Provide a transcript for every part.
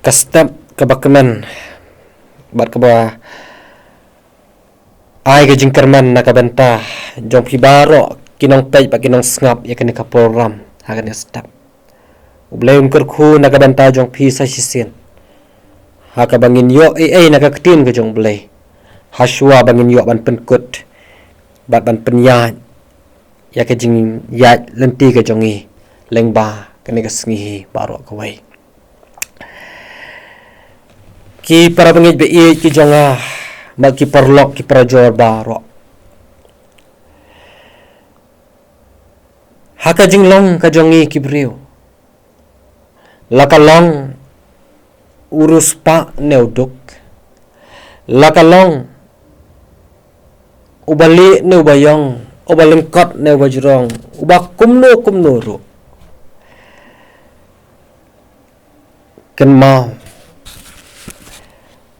Kastap kabakman bat kaba ai ke jingkerman nakabenta jong pibaro kinong pej pa kinong ngap ya kene kaporam hagan stap ublay kerku nakabenta jong pi sa sisin haka bangin yo nakaktin ke jong blay haswa bangin yo ban penkut bat ban penyat ya ke jing ya lenti ke jongi lengba kene kasngi baro kawai ki para bangit be ki jonga mag ki parlok ki para jor baro haka jinglong ka jongi ki briu lakalong urus pa neuduk lakalong ubali ne ubayong ubalengkot ne ubajrong ubakumno ro ken mau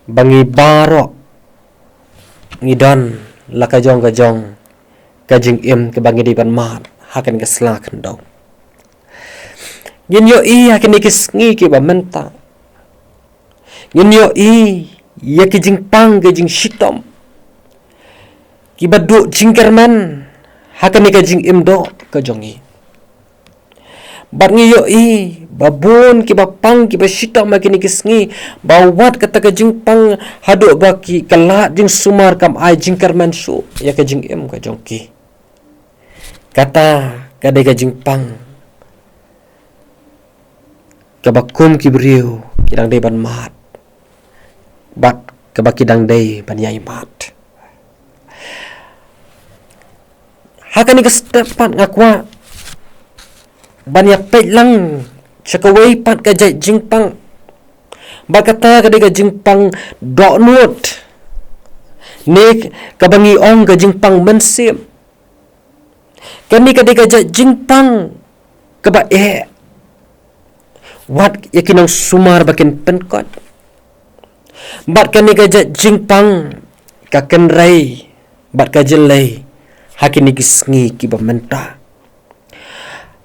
bangi baro ngidon lakajong kajing im ke bangi di ban mat hakan ke slak ndau ngin yo hakan ikisngi ke ba menta ngin yo ya ke jing pang ke jing shitom ki badu jingkerman hakan ke jing im do ke jongi bat ngi yo babun ki bapang ki basita makin kisngi bawat kata ka jingpang hadu baki kala jing sumar kam ai jingkerman shu ya ka jing em ka jongki kata kadai ka jingpang ka bakum ki briu kidang dei ban mat bat ka baki dang dei ban yai mat hakani ka stepan ngakwa banyak pej lang cakawai pat ka jingpang bakata ka ka jingpang do nut ne ka bangi ong ka jingpang mensim kani ka jingpang ka ba wat yakinong sumar bakin penkot bat kani ka jingpang ka kenrai bat ka jelai hakini kisngi ki ba menta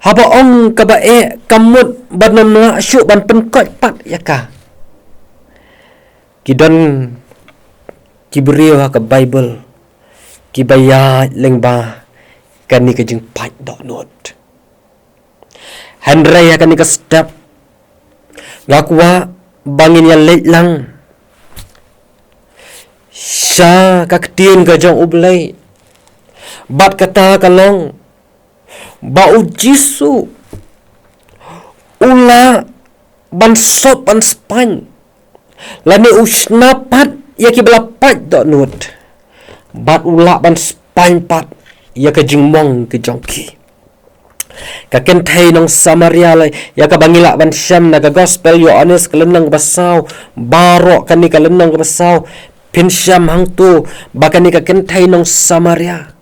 haba ong kaba kamut banan nga syuk ban penkot pat yaka kidon kibriyo ka bible kibaya lengba kani ka jing pat do not handray kani ka step ngakwa bangin ya late lang sya kaktin ka jong ublay bat kata kalong bau jisu ula ban sop ban span lani usnapat ya ki belapat dok nut bat ula ban span pat ya ke jingmong ke jongki ka kentai nong Samaria lai ya ka bangila ban syam na ka gospel Yohanes kelenang basau barok kani kelenang basau pin syam hang tu bakani ka kentai nong Samaria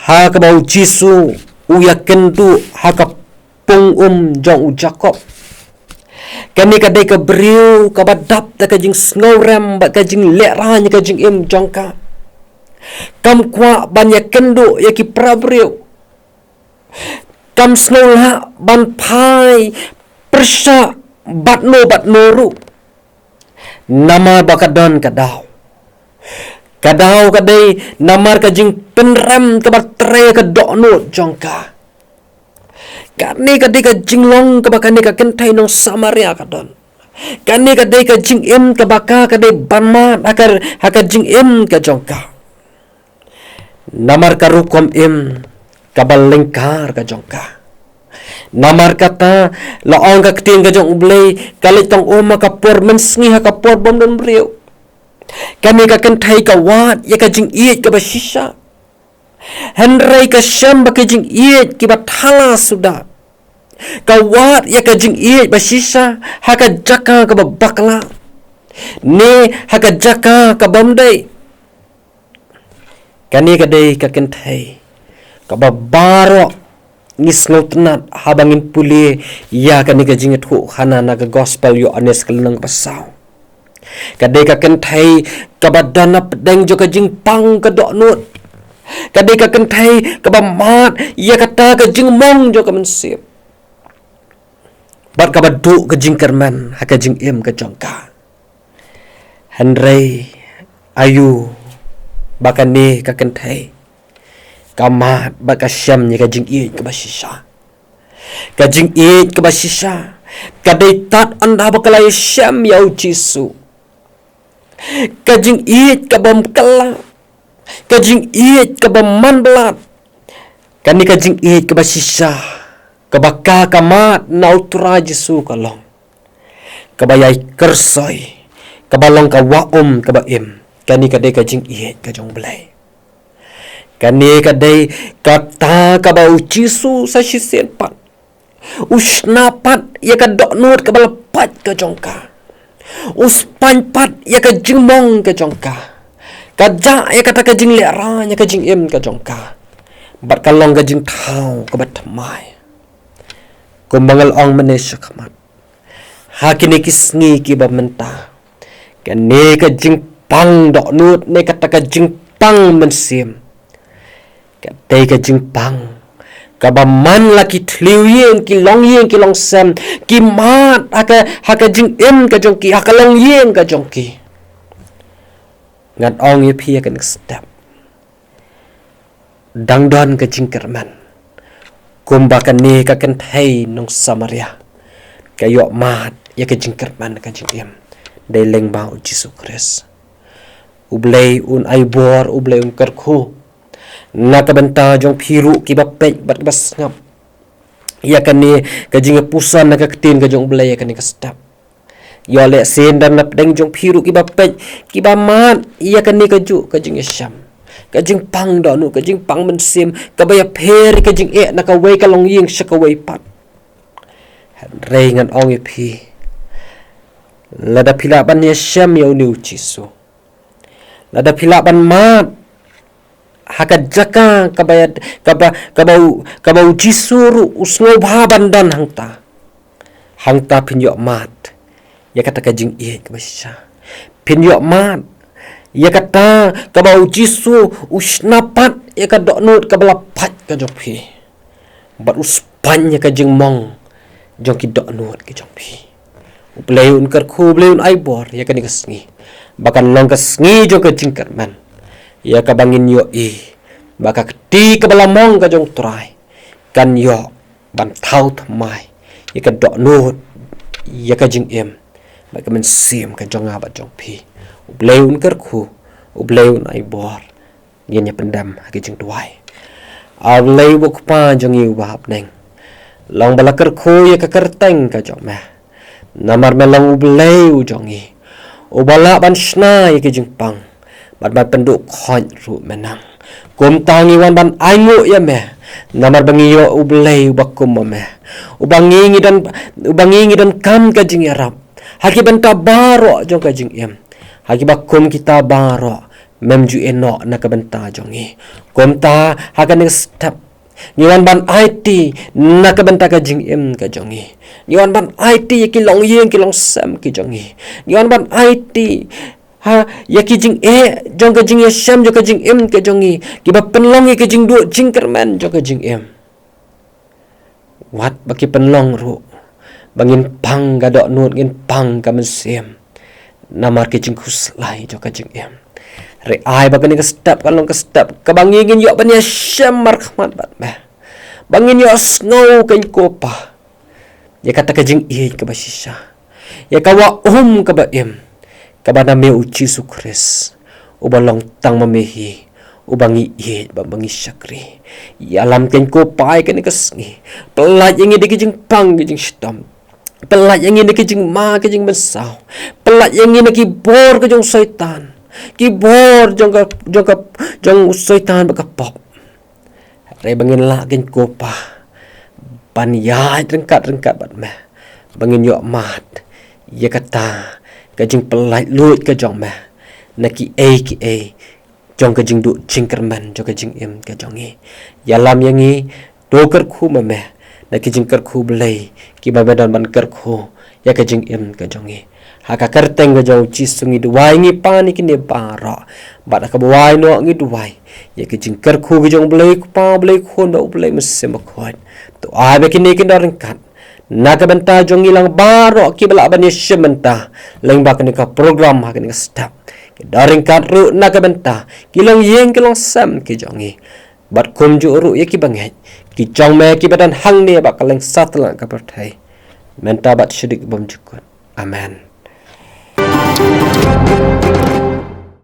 ha ka bau jisu uya kendu ha ka pung jong Jakob kani ka dai ka briu ka badap ta ka jing snowram ba ka jing lera nya ka jing im jongka kam kwa banyak kendu ya ki prabriu kam snowla ban pai persha batno ru nama bakadon kadau kadai namar ka jing penrem ka batre ka dokno jongka kani ka jinglong ka bakani ka kentai nong Samaria ka don kani ka ka jing im ka baka ka dei banma haka jing im ka jongka namar ka rukom im ka balengkar ka jongka namar kata laong ka kting ka jong ublay kalitong uma ka por mensngi ha ka por bom don briu kami ka kentai ka wat ya ka jing iet ka bashisha henry ka syam ba ka jing iet ki bathala sudah ka wat ya ka jing iet bashisha ha ka jaka ka bakla ne ha ka jaka ka bomdai kani ka dei ka kentai ka babaro ngisngot nat habangin puli ya kani ka jinget hu hana na ka gospel Yohanes kelenang pasau kadai ka kentai ka badana pedeng jo ka jingpang ka dok nut kadai ka kentai ka bamat ya kata ka jingmong jo ka mensip Bat ka badu ke jingkerman haka jing im ke jongka. Henry ayu bakane ka kentai. Kamat baka syam ni ka jing i ke basisha. Ka jing i ke basisha. Ka deitat anda bakalai syam ya ujisu. Ka jing i ka bom kala. Ka jing i ka bom manbelat. Kani ka jing i ke basisha. Kabaka kamat na utura Jesu kalong. Kabayay kersoy. Kabalong kawaom kabaim. Kani kadai kajing ihet kajong belay. Kani kadai kata kabau Jesu sa sisen pat. Usnapat ya kadok nut kabalapat kajong ka. Uspan pat ya kajing mong kajong ka. Kajak ya kata kajing lera ya kajing im kajong ka. Bat kalong kajing tau kabat tamay. Kumbangal ong manesya kamat. Hakini kisngi kiba menta. Kani ka jingpang dok nut ne kata ka jingpang mensim. Katay ka jingpang. Kabaman laki tliwien ki long sem. Ki mat haka jing im ka jongki. Haka long yen ka jongki. Ngat ong ipi akan step. Dangdon ka jingkerman. Kumbakan ni kakan thay nung Samaria. Kayo mat ya kajingkerman kajingim. Day leng ba o Jesu Christ. Ublay un aybor, ublay un karku. Nakabenta jong piru kibapek bat bas ngap. Ya kan ni kajing pusan nakakatin kajong ublay ya kan ni kastap. Ya lek sen dan napdeng jong piru kibapek kibamat ya kan ni kaju kajing Syam. Kajing pang donu kajing pang mensim kabaya peri kajing nakaway kalong ying syakaway pat. Rengan ong ipi. Lada pilaban ya Syam ya uni Jesu. Lada pilaban mat. Haka jaka kabau Jesu ru usngo baban dan hangta. Hangta pinyok mat. Ya kata kajing kabasya. Pinyok mat. Ya kata kabau Jesu usnapat ya kadok nut kabalapat ka jongpi. Bat uspan ya kajing mong jongki dok nut ka jongpi. Uplay un karku uplay un aibor ya kan ikasngi. Bakan long kasngi jong ka jingkerman. Ya kabangin yo baka keti kabalamong ka jong turai. Kan yo bantau thamai. Ya kadok nut ya kajing im. Baka mensim ka jong abat jongpi. Ublay un karku, ublay un aibor. Yan ya pendam haki jeng tuway. Ablay bukpa jeng iu bahap neng. Long bala karku ya kakarteng ka jong meh. Namar melang ublay u jong i. Ubala ban shna ya ki jeng pang. Bat ban penduk khon ru menang. Kum tangi wan ban aingu ya meh. Namar bangiyo ublay bakum meh. Ubangingi dan kam ka jeng yarap. Haki benta baro jong ka jeng im. Haki bakum kita baro memju enok nak benta jongi. Komta hakan ning step. Niwan ban IT nak benta ka jing im ka jongi. Niwan ban IT kilong yeng kilong sam ki jongi. Niwan ban IT ya ki jing jong ka jing sam jong ka jing im ka jongi. Ki ba penlong ki jing du jing kerman jong ka jing im. Wat baki penlong ru. Bangin pang gadok nut ngin pang ka mensim. Namar ke jing kuslai jo ka jing em. Re ai ba kani ka step kalong ka step kabangingin yo banya Syam markhmat bat meh. Bangin yo snow kan kopa. Ya kata ka jing ka basisha. Ya kawa ka ba em. Ka ba nami u Jesu Christ. Ubalong tang mamehi. Ubangi bangi syakri. Ya alam kan kopa kani kasngi. Pelat yang di jing pang jing stam. Pelat yang ini kejing ma kejing besau. Pelat yang ini kibor kejong syaitan. Kibor jong syaitan bakapop. Rai bangin la gen kopa. Ban ya rengkat bat meh. Bangin yok mat. Ya kata kejing pelat lut kejong meh. Naki jong kejing du jingkerman jong kejing im kejong i. Yalam yang i doker ku meh. Na kijing kerku belai ki babadan ban kerku ya kijing im kajongi haka kerteng ga jau cisungi duwai ngi pani kini bara bad ka buai no ngi duwai ya kijing kerku ga jong belai ku pa belai khon ba belai mesim khon to ai be kini kin darengkat Naga benta jong ilang baro ki bala ban Yesus benta. Leng ba ka program ha ka step. Daring kan ru naga benta. Kilong yeng kilong sam ki jongi. Bat kum ju ru ye ki bangai. Ki jong me ki badan hang ne ba kaleng satlang ka pertai. Menta bat syidik bom jukun. Amen.